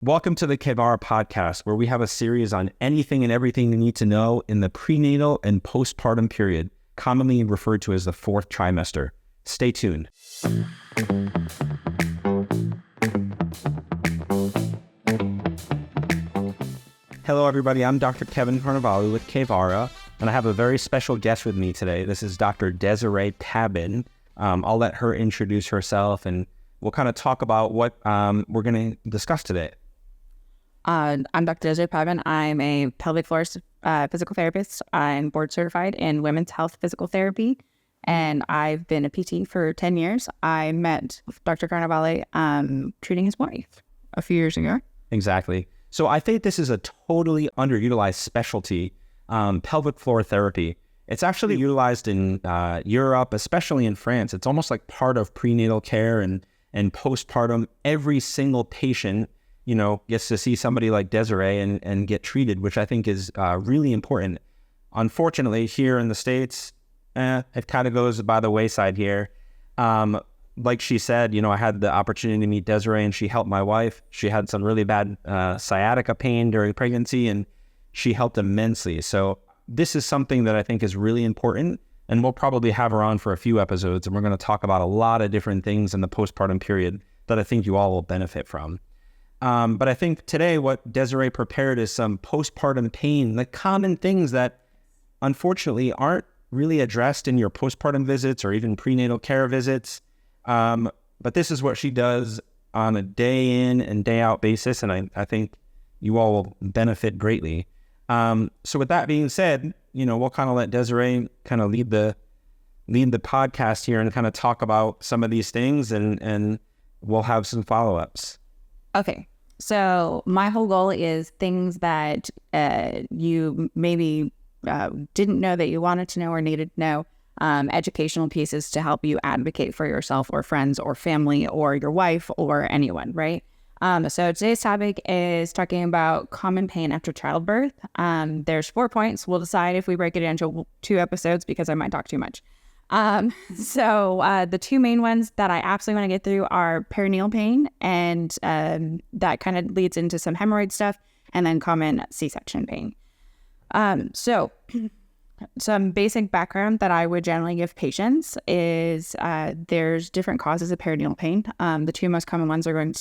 Welcome to the Kevara podcast, where we have a series on anything and everything you need to know in the prenatal and postpartum period, commonly referred to as the fourth trimester. Stay tuned. Hello, everybody. I'm Dr. Kevin Carnevale with Kevara, and I have a very special guest with me today. This is Dr. Desiree Pabin. I'll let her introduce herself, and we'll kind of talk about what we're going to discuss today. I'm Dr. Desiree Pabin. I'm a pelvic floor physical therapist. I'm board certified in women's health physical therapy, and I've been a PT for 10 years. I met Dr. Carnevale treating his wife a few years ago. Exactly. So I think this is a totally underutilized specialty, pelvic floor therapy. It's actually utilized in Europe, especially in France. It's almost like part of prenatal care and postpartum. Every single patient gets to see somebody like Desiree and get treated, which I think is really important. Unfortunately, here in the States, it kind of goes by the wayside here. Like she said, I had the opportunity to meet Desiree, and she helped my wife. She had some really bad sciatica pain during pregnancy, and she helped immensely. So this is something that I think is really important, and we'll probably have her on for a few episodes, and we're going to talk about a lot of different things in the postpartum period that I think you all will benefit from. But I think today what Desiree prepared is some postpartum pain, the common things that unfortunately aren't really addressed in your postpartum visits or even prenatal care visits. But this is what she does on a day in and day out basis, and I think you all will benefit greatly. So with that being said, we'll kind of let Desiree kind of lead the podcast here and kind of talk about some of these things, and we'll have some follow-ups. Okay, so my whole goal is things that you maybe didn't know that you wanted to know or needed to know, educational pieces to help you advocate for yourself or friends or family or your wife or anyone, right? So today's topic is talking about common pain after childbirth. There's 4 points. We'll decide if we break it into 2 episodes because I might talk too much. So the 2 main ones that I absolutely want to get through are perineal pain, and that kind of leads into some hemorrhoid stuff, and then common C-section pain. So some basic background that I would generally give patients is there's different causes of perineal pain. The 2 most common ones are and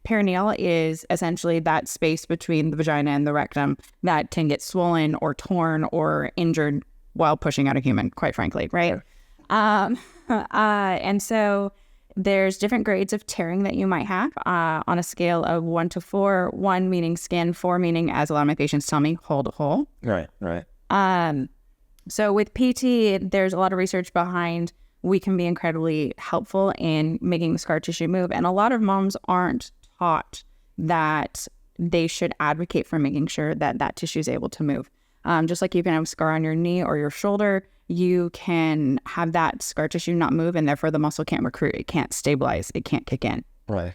perineal is essentially that space between the vagina and the rectum that can get swollen or torn or injured while pushing out a human, quite frankly, right? And so there's different grades of tearing that you might have on a scale of 1 to 4, 1 meaning skin, 4 meaning, as a lot of my patients tell me, hold a hole. Right. So with PT, there's a lot of research behind. We can be incredibly helpful in making the scar tissue move. And a lot of moms aren't taught that they should advocate for making sure that that tissue is able to move. Just like you can have a scar on your knee or your shoulder, you can have that scar tissue not move, and therefore the muscle can't recruit, it can't stabilize, it can't kick in. Right.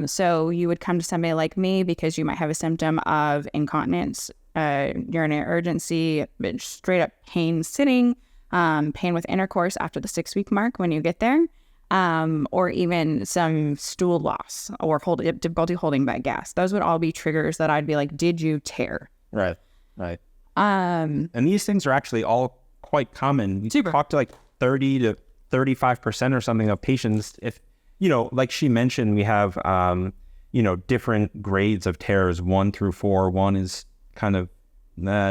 So you would come to somebody like me because you might have a symptom of incontinence, urinary urgency, straight up pain sitting, pain with intercourse after the 6-week mark when you get there, or even some stool loss or difficulty holding back gas. Those would all be triggers that I'd be like, did you tear? Right. And these things are actually all quite common. We talk to like 30 to 35% or something of patients. If, like she mentioned, we have, different grades of tears, 1 through 4. 1 is kind of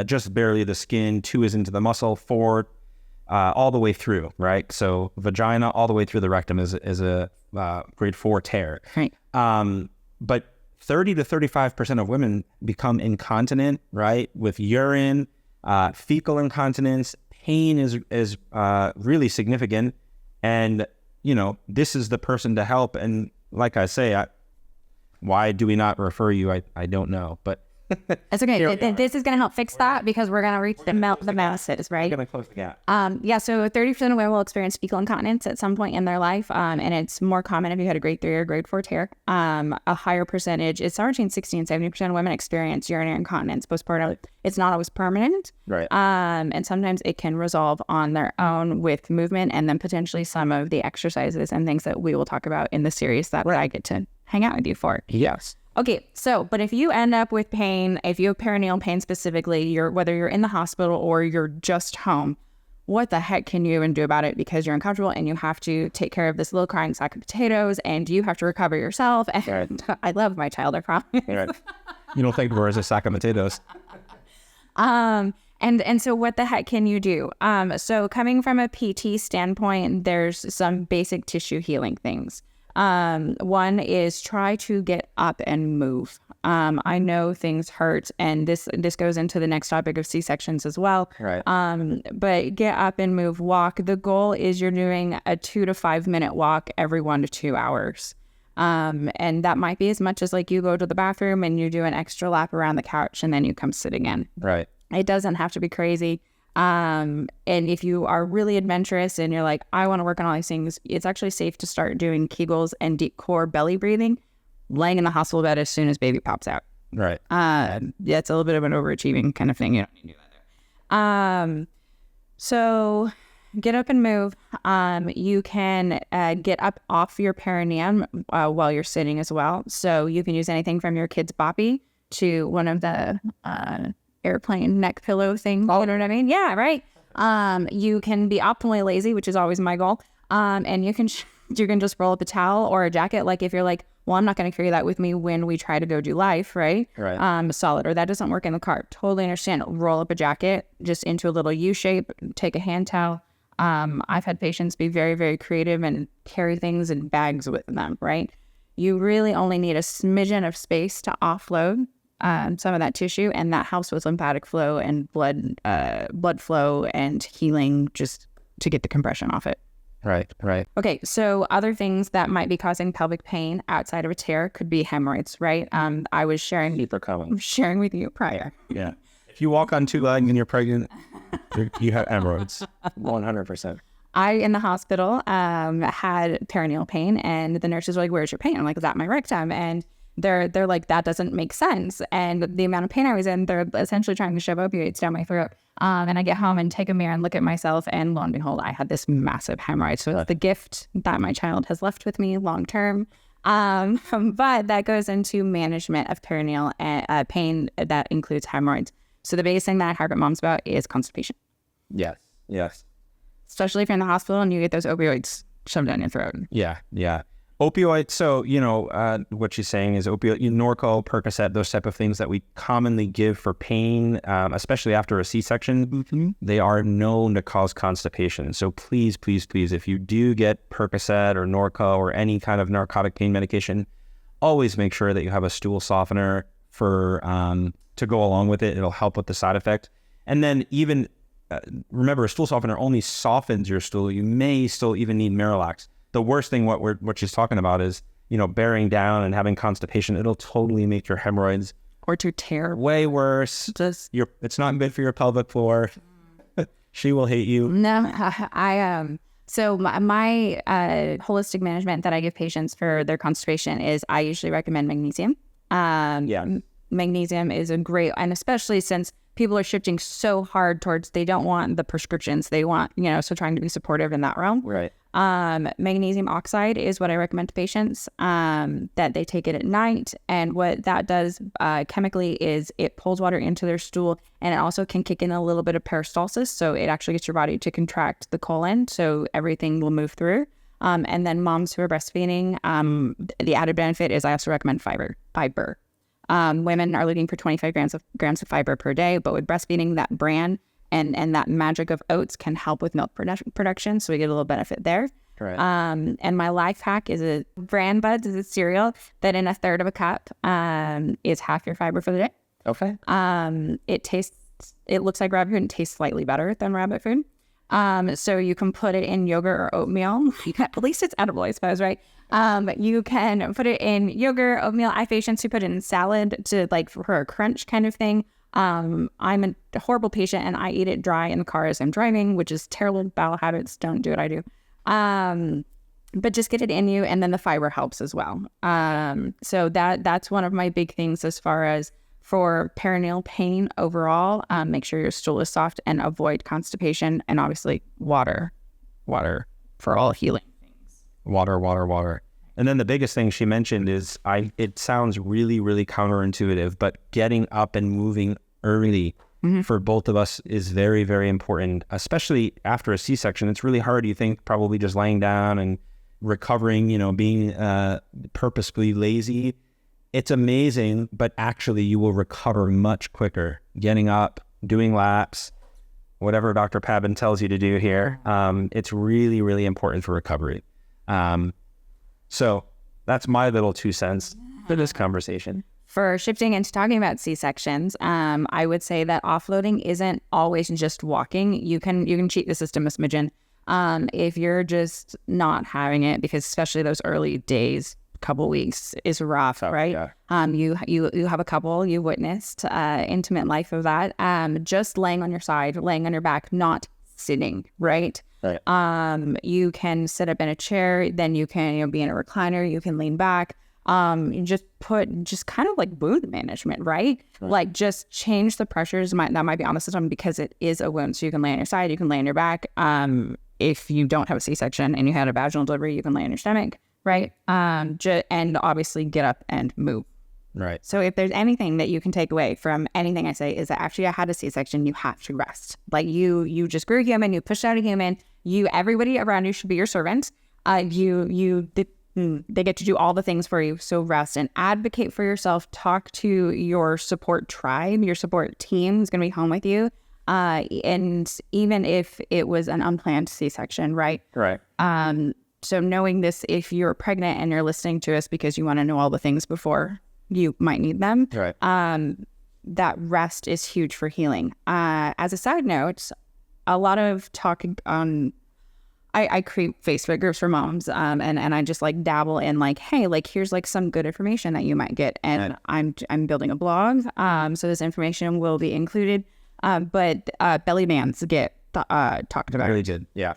just barely the skin, 2 is into the muscle, 4 all the way through, right? So vagina all the way through the rectum is a grade 4 tear. Right. But 30 to 35% of women become incontinent, right? With urine, fecal incontinence, pain is really significant. And, this is the person to help. And like I say, why do we not refer you? I don't know, but It's okay. This is going to help fix that because we're going to reach the masses, right? We're going to close the gap. So 30% of women will experience fecal incontinence at some point in their life, and it's more common if you had a grade 3 or grade 4 tear. A higher percentage, it's somewhere between 60 and 70% of women experience urinary incontinence postpartum. It's not always permanent, right? And sometimes it can resolve on their own with movement, and then potentially some of the exercises and things that we will talk about in the series that I get to hang out with you for. Yes. Okay, so, but if you end up with pain, if you have perineal pain specifically, whether you're in the hospital or you're just home, what the heck can you even do about it? Because you're uncomfortable and you have to take care of this little crying sack of potatoes and you have to recover yourself. And I love my child, I promise. Right. You don't think of her as a sack of potatoes. And so what the heck can you do? So coming from a PT standpoint, there's some basic tissue healing things. One is try to get up and move. I know things hurt, and this goes into the next topic of C-sections as well. Right. But get up and move, walk. The goal is you're doing a 2 to 5 minute walk every 1 to 2 hours. And that might be as much as like you go to the bathroom and you do an extra lap around the couch and then you come sit again. Right. It doesn't have to be crazy. And if you are really adventurous and you're like, I want to work on all these things, it's actually safe to start doing Kegels and deep core belly breathing, laying in the hospital bed as soon as baby pops out. Right. Yeah, it's a little bit of an overachieving kind of thing. You don't need to do that there. So get up and move. You can get up off your perineum while you're sitting as well. So you can use anything from your kid's boppy to one of the airplane neck pillow thing. You know what I mean? Yeah, right. You can be optimally lazy, which is always my goal. And you can just roll up a towel or a jacket. Like if you're like, well, I'm not going to carry that with me when we try to go do life, right? Right. Solid, or that doesn't work in the car. Totally understand. Roll up a jacket just into a little U shape. Take a hand towel. I've had patients be very, very creative and carry things in bags with them, right? You really only need a smidgen of space to offload some of that tissue, and that helps with lymphatic flow and blood flow and healing, just to get the compression off it. Right. Right. Okay, so other things that might be causing pelvic pain outside of a tear could be hemorrhoids, right? I was sharing with you prior. Yeah. If you walk on 2 legs and you're pregnant, you have hemorrhoids. 100%. I, in the hospital, had perineal pain, and the nurses were like, "Where's your pain?" I'm like, "Is that my rectum?" And they're like, "That doesn't make sense." And the amount of pain I was in, they're essentially trying to shove opioids down my throat. And I get home and take a mirror and look at myself, and lo and behold, I had this massive hemorrhoid. So it's the gift that my child has left with me long term. But that goes into management of perineal pain that includes hemorrhoids. So the biggest thing that I harp at moms about is constipation. Yes. Yes. Especially if you're in the hospital and you get those opioids shoved down your throat. Yeah. Yeah. Opioid. So, what she's saying is opioid, Norco, Percocet, those type of things that we commonly give for pain, especially after a C-section, they are known to cause constipation. So please, please, please, if you do get Percocet or Norco or any kind of narcotic pain medication, always make sure that you have a stool softener for to go along with it. It'll help with the side effect. And then even remember, a stool softener only softens your stool. You may still even need Miralax. The worst thing what she's talking about is, bearing down and having constipation. It'll totally make your hemorrhoids or to tear way worse. It's not good for your pelvic floor. She will hate you. No, so my holistic management that I give patients for their constipation is I usually recommend magnesium. Magnesium is a great, and especially since people are shifting so hard towards, they don't want the prescriptions. They want, so trying to be supportive in that realm. Right. Magnesium oxide is what I recommend to patients, that they take it at night. And what that does chemically is it pulls water into their stool, and it also can kick in a little bit of peristalsis. So it actually gets your body to contract the colon, so everything will move through. And then moms who are breastfeeding, the added benefit is I also recommend fiber. Women are looking for 25 grams of fiber per day, but with breastfeeding, that bran and that magic of oats can help with milk production, so we get a little benefit there. Right. And my life hack is a Bran Buds is a cereal that in a third of a cup is half your fiber for the day. Okay. It looks like rabbit food and tastes slightly better than rabbit food. So you can put it in yogurt or oatmeal. At least it's edible, I suppose, right? You can put it in yogurt, oatmeal. I have patients who put it in salad for a crunch kind of thing. I'm a horrible patient and I eat it dry in the car as I'm driving, which is terrible bowel habits. Don't do what I do. But just get it in you, and then the fiber helps as well. So that's one of my big things as far as for perineal pain overall. Make sure your stool is soft and avoid constipation, and obviously water for all healing things. Water. And then the biggest thing she mentioned is it sounds really, really counterintuitive, but getting up and moving early for both of us is very, very important, especially after a C-section. It's really hard, you think, probably just laying down and recovering, being purposefully lazy. It's amazing, but actually you will recover much quicker. Getting up, doing laps, whatever Dr. Pabin tells you to do here, it's really, really important for recovery. So that's my little 2 cents for this conversation. For shifting into talking about C-sections, I would say that offloading isn't always just walking. You can cheat the system a smidgen if you're just not having it, because especially those early days, couple weeks is rough, right? Yeah. You have a couple, you witnessed intimate life of that. Just laying on your side, laying on your back, not sitting, right? Right. You can sit up in a chair, then you can be in a recliner, you can lean back. You just kind of like wound management, right? Like just change the pressures that might be on the system because it is a wound. So you can lay on your side, you can lay on your back. If you don't have a C-section and you had a vaginal delivery, you can lay on your stomach, right? And obviously get up and move. Right. So if there's anything that you can take away from anything I say is that after you had a C-section, you have to rest. Like you just grew a human, you pushed out a human, everybody around you should be your servant. They get to do all the things for you. So rest and advocate for yourself. Talk to your support tribe. Your support team is going to be home with you. And even if it was an unplanned C-section, right? Right. So knowing this, if you're pregnant and you're listening to us because you want to know all the things before you might need them, right. That rest is huge for healing. As a side note, a lot of talk on... I create Facebook groups for moms, and I just like dabble in like, hey, like here's like some good information that you might get, and right. I'm building a blog, so this information will be included, but belly bands get talked about. Really good, yeah.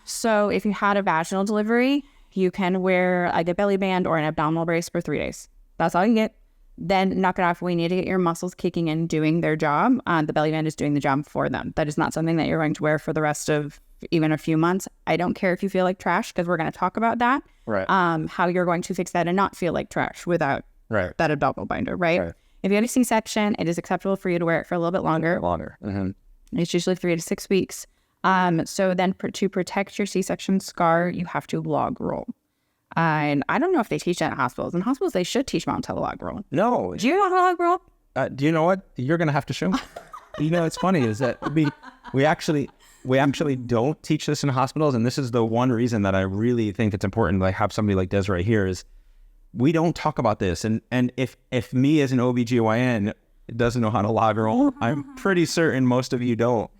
So if you had a vaginal delivery, you can wear like a belly band or an abdominal brace for 3 days. That's all you get. Then knock it off. We need to get your muscles kicking in, doing their job. The belly band is doing the job for them. That is not something that you're going to wear for the rest of even a few months. I don't care if you feel like trash, because we're going to talk about that. Right. How you're going to fix that and not feel like trash without that abdominal binder, right? If you had a C-section, it is acceptable for you to wear it for a little bit longer. Mm-hmm. It's usually 3 to 6 weeks. So then to protect your C-section scar, you have to log roll. And I don't know if they teach that in hospitals. In hospitals, they should teach moms how to log roll. No. Do you know how to log roll? Do you know what? You're going to have to show me. It's funny is that we actually don't teach this in hospitals. And this is the one reason that I really think it's important to like have somebody like Desiree here is we don't talk about this. And if me as an OBGYN doesn't know how to log roll, I'm pretty certain most of you don't.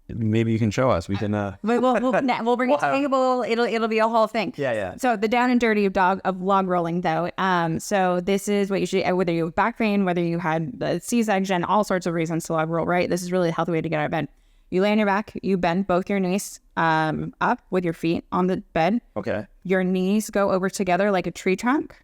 Maybe you can show us. We can. We'll bring a table. It'll be a whole thing. Yeah. So the down and dirty of log rolling, though. So this is what you should. Whether you have back pain, whether you had the C-section, all sorts of reasons to log roll. Right. This is really a healthy way to get out of bed. You lay on your back. You bend both your knees up with your feet on the bed. Okay. Your knees go over together like a tree trunk,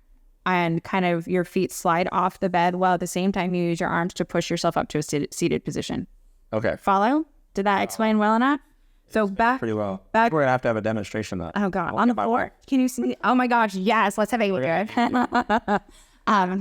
and kind of your feet slide off the bed, while at the same time you use your arms to push yourself up to a seated position. Okay. Follow? Did that explain well enough? So back pretty well. We're gonna have to have a demonstration of that. Oh God, on the floor. Can you see? Oh my gosh, yes. Let's have a look at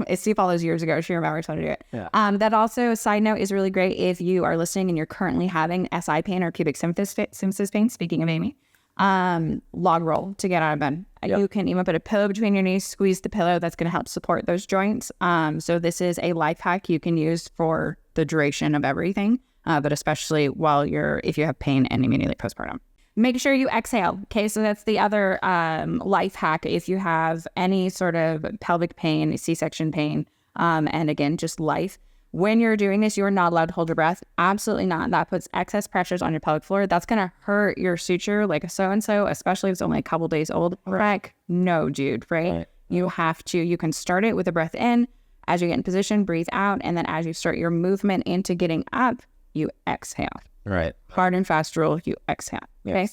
it. Steve all those years ago. She remembers how to do it. Yeah. That also, side note, is really great if you are listening and you're currently having SI pain or pubic symphysis pain. Speaking of Amy, log roll to get out of bed. Yep. You can even put a pillow between your knees, squeeze the pillow. That's going to help support those joints. So this is a life hack you can use for the duration of everything. But especially if you have pain and immediately postpartum. Make sure you exhale. Okay, so that's the other life hack. If you have any sort of pelvic pain, C-section pain, and again, just life, when you're doing this, you're not allowed to hold your breath. Absolutely not. That puts excess pressures on your pelvic floor. That's going to hurt your suture like a so-and-so, especially if it's only a couple days old. Heck, no, dude, right? You can start it with a breath in. As you get in position, breathe out. And then as you start your movement into getting up, you exhale. Right. Hard and fast rule, you exhale. Okay.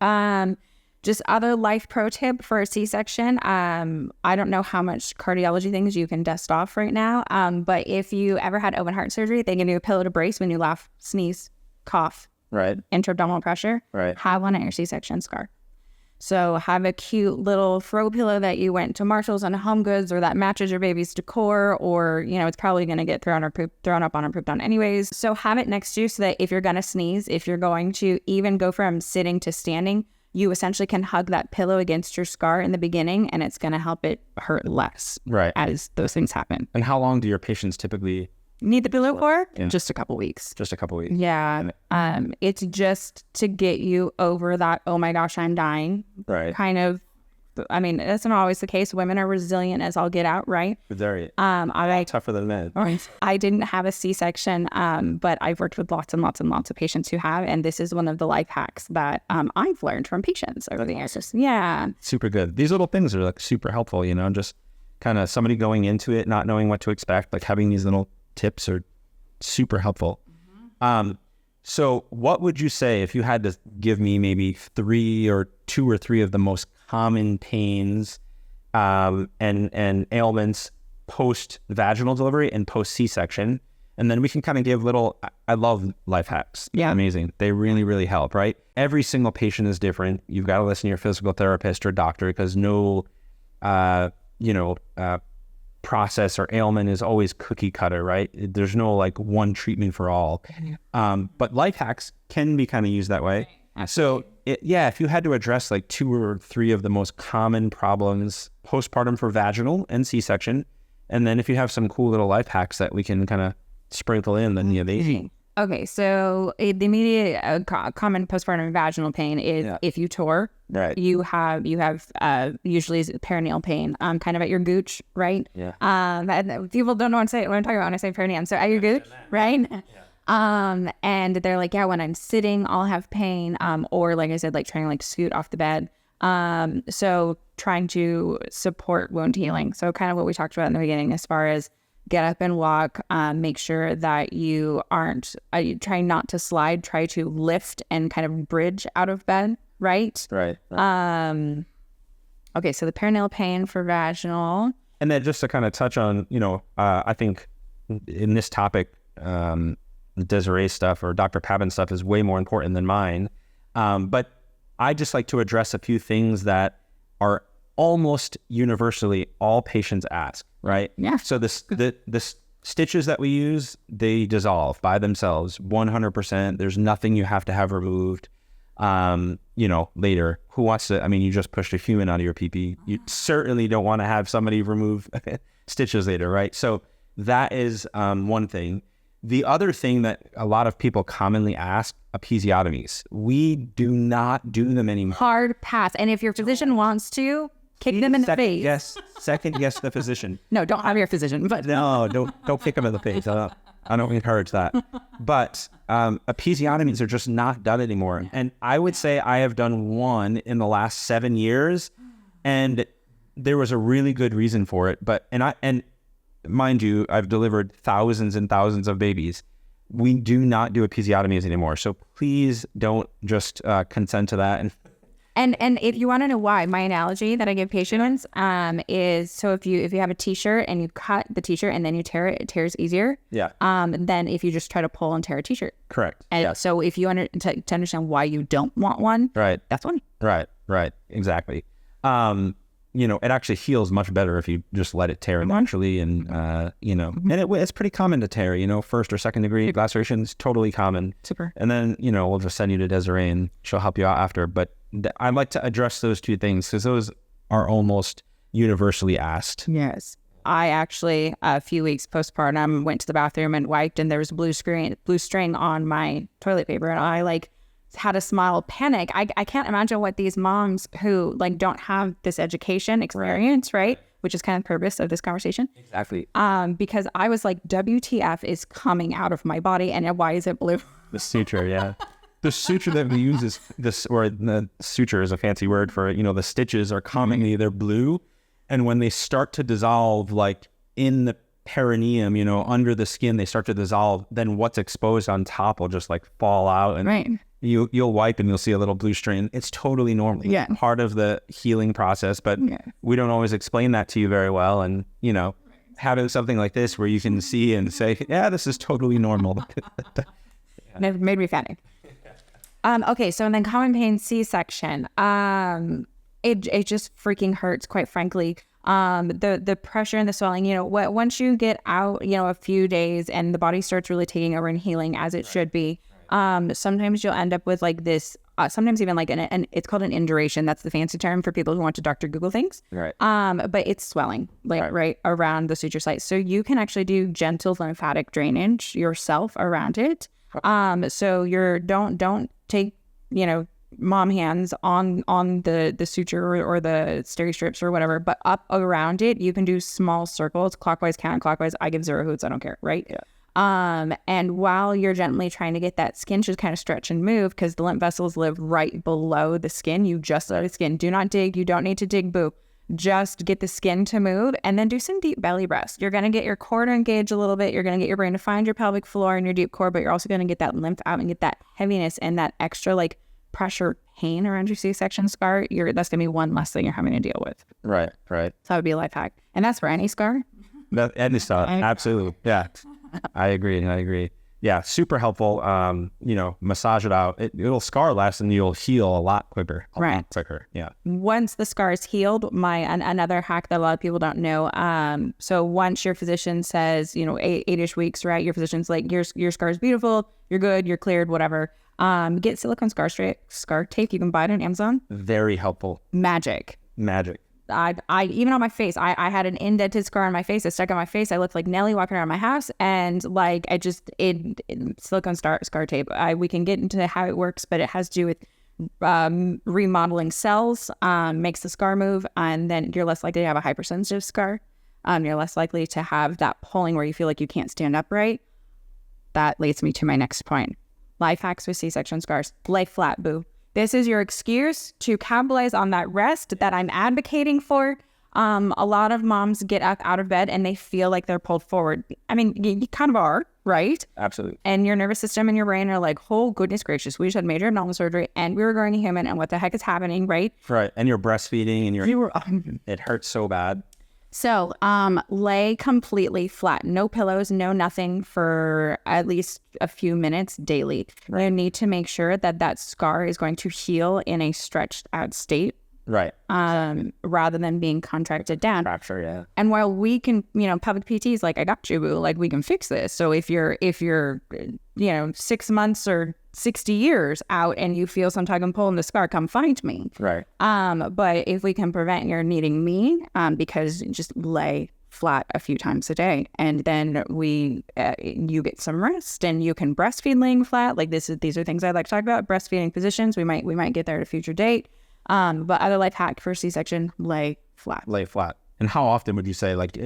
Yes. Just other life pro tip for a C-section. I don't know how much cardiology things you can dust off right now. But if you ever had open heart surgery, they give you a pillow to brace when you laugh, sneeze, cough. Right. Intra-abdominal pressure. Right. Have one at your C-section scar. So have a cute little throw pillow that you went to Marshall's and Home Goods, or that matches your baby's decor, or, you know, it's probably going to get thrown up on or pooped on anyways. So have it next to you so that if you're going to sneeze, if you're going to even go from sitting to standing, you essentially can hug that pillow against your scar in the beginning, and it's going to help it hurt less as those things happen. And how long do your patients typically need the pillow for? Just a couple weeks. Just a couple weeks. Yeah. It's just to get you over that, oh my gosh, I'm dying. Right. Kind of. I mean, that's not always the case. Women are resilient as all get out, right? Very. Tougher than men. I didn't have a C-section, but I've worked with lots and lots and lots of patients who have, and this is one of the life hacks that I've learned from patients over the years. Yeah. Super good. These little things are like super helpful, you know, just kind of somebody going into it, not knowing what to expect, like having these little tips are super helpful. So what would you say if you had to give me maybe 2 or 3 of the most common pains and ailments post vaginal delivery and post C-section? And then we can kind of give I love life hacks. Yeah. Amazing. They really, really help, right? Every single patient is different. You've got to listen to your physical therapist or doctor, because no, process or ailment is always cookie cutter, right? There's no like one treatment for all. But life hacks can be kind of used that way. So if you had to address like 2 or 3 of the most common problems postpartum for vaginal and C-section, and then if you have some cool little life hacks that we can kind of sprinkle in, then they. Okay, so the immediate common postpartum vaginal pain is if you tore, right? You have usually perineal pain, kind of at your gooch, right? Yeah. People don't know what I'm talking about when I say perineum. So at your gooch, right? Yeah. And they're like, yeah, when I'm sitting, I'll have pain, or like I said, like trying to like scoot off the bed. So trying to support wound healing. So kind of what we talked about in the beginning, as far as get up and walk, make sure that you aren't trying not to slide, try to lift and kind of bridge out of bed, right? Right. Okay, so the perineal pain for vaginal. And then just to kind of touch on, I think in this topic, Desiree stuff or Dr. Pabin stuff is way more important than mine. But I just like to address a few things that are almost universally all patients ask, right? Yeah. So the stitches that we use, they dissolve by themselves 100%. There's nothing you have to have removed. Later, who wants to, you just pushed a human out of your pee-pee. You certainly don't want to have somebody remove stitches later, right? So that is one thing. The other thing that a lot of people commonly ask, episiotomies. We do not do them anymore. Hard pass. And if your physician wants to, kick them in the face. Second guess the physician. No, don't have your physician. But no, don't kick them in the face. I don't encourage that. But episiotomies are just not done anymore. And I would say I have done one in the last 7 years, and there was a really good reason for it. And mind you, I've delivered thousands and thousands of babies. We do not do episiotomies anymore. So please don't just consent to that. And if you want to know why, my analogy that I give patients is, so if you have a t-shirt and you cut the t-shirt and then you tear it, it tears easier. Yeah. Than if you just try to pull and tear a t-shirt. Correct. And so if you to understand why you don't want one, right, that's one. Right. Exactly. It actually heals much better if you just let it tear naturally, and and it's pretty common to tear. First or second degree lacerations, totally common. Super. And then we'll just send you to Desiree and she'll help you out after. But I'd like to address those 2 things because those are almost universally asked. Yes. I actually, a few weeks postpartum, went to the bathroom and wiped, and there was blue string on my toilet paper, and I had a smile of panic. I can't imagine what these moms who don't have this education experience, right? Which is kind of the purpose of this conversation. Exactly. Because I was like, WTF is coming out of my body, and why is it blue? The suture, yeah. The suture that we use is this, or the suture is a fancy word for it. The stitches are commonly, they're blue. And when they start to dissolve, like in the perineum, under the skin, they start to dissolve, then what's exposed on top will just fall out. And right. You'll wipe and you'll see a little blue stain. It's totally normal. Yeah. Part of the healing process, but we don't always explain that to you very well. And, having something like this where you can see and say, yeah, this is totally normal. It made me panic. Okay, so then common pain C-section. It just freaking hurts, quite frankly. The pressure and the swelling, once you get out, a few days and the body starts really taking over and healing as it should be. Sometimes you'll end up with like this, sometimes even like an it's called an induration. That's the fancy term for people who want to Dr. Google things. Right. But it's swelling right around the suture site. So you can actually do gentle lymphatic drainage yourself around it. So don't take, mom hands on the suture or the steri strips or whatever, but up around it, you can do small circles, clockwise, counterclockwise. I give 0 hoots. I don't care. Right. Yeah. And while you're gently trying to get that skin to kind of stretch and move, because the lymph vessels live right below the skin, you just let the skin. Do not dig. You don't need to dig. Boo. Just get the skin to move, and then do some deep belly breaths. You're going to get your core to engage a little bit. You're going to get your brain to find your pelvic floor and your deep core, but you're also going to get that lymph out and get that heaviness and that extra like pressure pain around your C-section scar. That's going to be one less thing you're having to deal with. Right. So that would be a life hack. And that's for any scar. Any scar. Absolutely. Yeah. I agree. Yeah. Super helpful. Massage it out. It'll scar less and you'll heal a lot quicker. Right. Quicker. Yeah. Once the scar is healed, another hack that a lot of people don't know. So once your physician says, 8-ish weeks, right? Your physician's like, your scar is beautiful. You're good. You're cleared, whatever. Get silicone scar tape. You can buy it on Amazon. Very helpful. Magic. I even on my face, I had an indented scar on my face. It stuck on my face. I looked like Nelly walking around my house, and like silicone scar tape. We can get into how it works, but it has to do with remodeling cells, makes the scar move, and then you're less likely to have a hypersensitive scar. You're less likely to have that pulling where you feel like you can't stand upright. That leads me to my next point. Life hacks with C-section scars. Lay flat, boo. This is your excuse to capitalize on that rest that I'm advocating for. A lot of moms get up out of bed and they feel like they're pulled forward. I mean, you kind of are, right? Absolutely. And your nervous system and your brain are like, oh, goodness gracious, we just had major abdominal surgery and we were growing a human and what the heck is happening, right? Right. And you're breastfeeding and it hurts so bad. So lay completely flat, no pillows, no nothing for at least a few minutes daily. You need to make sure that scar is going to heal in a stretched out state. Right. Rather than being contracted down. Fracture, yeah. And while we can, pelvic PT is like, I got you, boo. Like, we can fix this. So if you're 6 months or 60 years out and you feel some tug and pull in the scar, come find me. Right. But if we can prevent your needing me, because just lay flat a few times a day, and then you get some rest and you can breastfeed laying flat. Like these are things I'd like to talk about. Breastfeeding positions. We might get there at a future date. But other life hack for C-section, lay flat. Lay flat. And how often would you say, like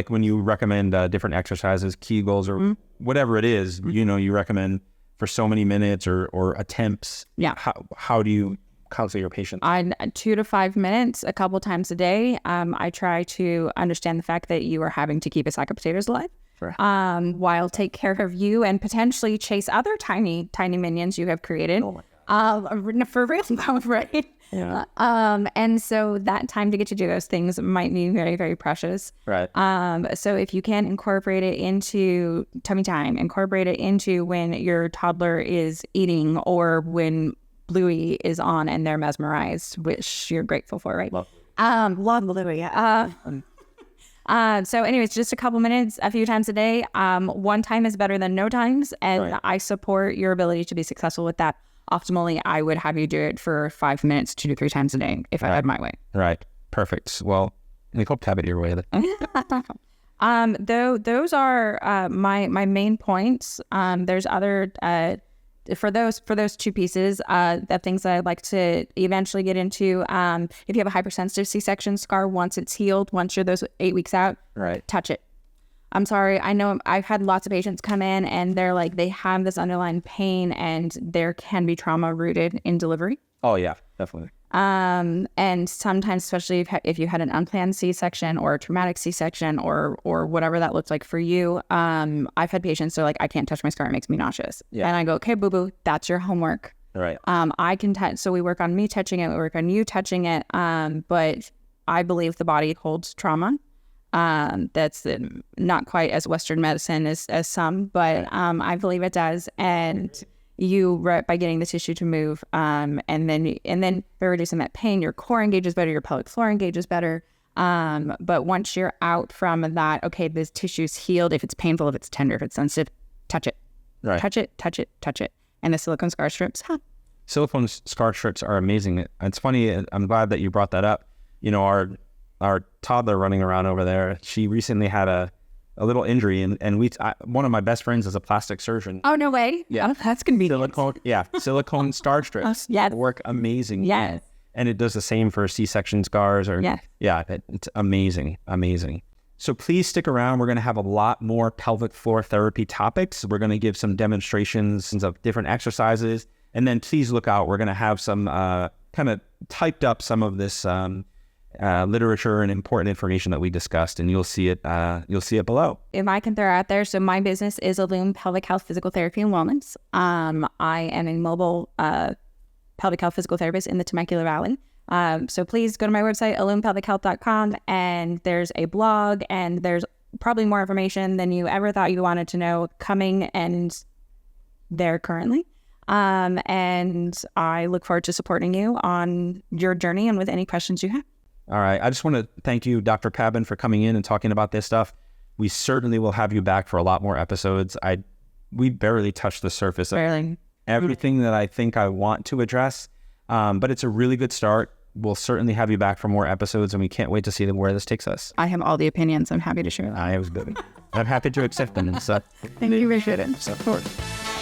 when you recommend different exercises, Kegels or whatever it is, you recommend for so many minutes or attempts? Yeah. How do you counsel your patients? 2 to 5 minutes, a couple times a day. I try to understand the fact that you are having to keep a sack of potatoes alive. Sure. While take care of you and potentially chase other tiny minions you have created. Oh my God. For real, right? Yeah. And so that time to get to do those things might be very, very precious. Right. So if you can incorporate it into tummy time, incorporate it into when your toddler is eating or when Bluey is on and they're mesmerized, which you're grateful for, right? Love Bluey. So anyways, just a couple minutes, a few times a day. One time is better than no times. And Right. I support your ability to be successful with that. Optimally, I would have you do it for 5 minutes, 2 to 3 times a day if I had my way. Right. Perfect. Well, we hope to have it your way. Those are my main points. There's other for those two pieces that things that I'd like to eventually get into. If you have a hypersensitive C-section scar, once it's healed, once you're those 8 weeks out, Right. touch it. I'm sorry. I know I've had lots of patients come in and they're like, they have this underlying pain and there can be trauma rooted in delivery. Oh yeah, definitely. And sometimes, especially if you had an unplanned C-section or a traumatic C-section or whatever that looks like for you, I've had patients, they're like, I can't touch my scar. It makes me nauseous. Yeah. And I go, okay, boo-boo, that's your homework. Right. I can touch. So we work on me touching it. We work on you touching it. But I believe the body holds trauma. That's not quite as Western medicine as some, but I believe it does. And by getting the tissue to move, and then by reducing that pain, your core engages better, your pelvic floor engages better. But once you're out from that, okay, this tissue's healed. If it's painful, if it's tender, if it's sensitive, touch it, Right. touch it, touch it, touch it. And the silicone scar strips, Silicone scar strips are amazing. It's funny. I'm glad that you brought that up. You know, our toddler running around over there, she recently had a little injury, and one of my best friends is a plastic surgeon. Oh, no way. Yeah. Oh, that's convenient. Silicone scar strips Yes. work amazing. Yes. And it does the same for C-section scars. It's amazing. So please stick around. We're going to have a lot more pelvic floor therapy topics. We're going to give some demonstrations of different exercises. And then please look out. We're going to have some kind of typed up some of this literature and important information that we discussed, and you'll see it below. If I can throw out there, so my business is Illume Pelvic Health Physical Therapy and Wellness. I am a mobile pelvic health physical therapist in the Temecula Valley. So please go to my website, illumepelvichealth.com, and there's a blog, and there's probably more information than you ever thought you wanted to know coming and there currently. And I look forward to supporting you on your journey and with any questions you have. All right. I just want to thank you, Dr. Pabin, for coming in and talking about this stuff. We certainly will have you back for a lot more episodes. We barely touched the surface of everything that I think I want to address, but it's a really good start. We'll certainly have you back for more episodes, and we can't wait to see where this takes us. I have all the opinions. I'm happy to share them. I'm happy to accept them and stuff. Thank you for sharing. Of course.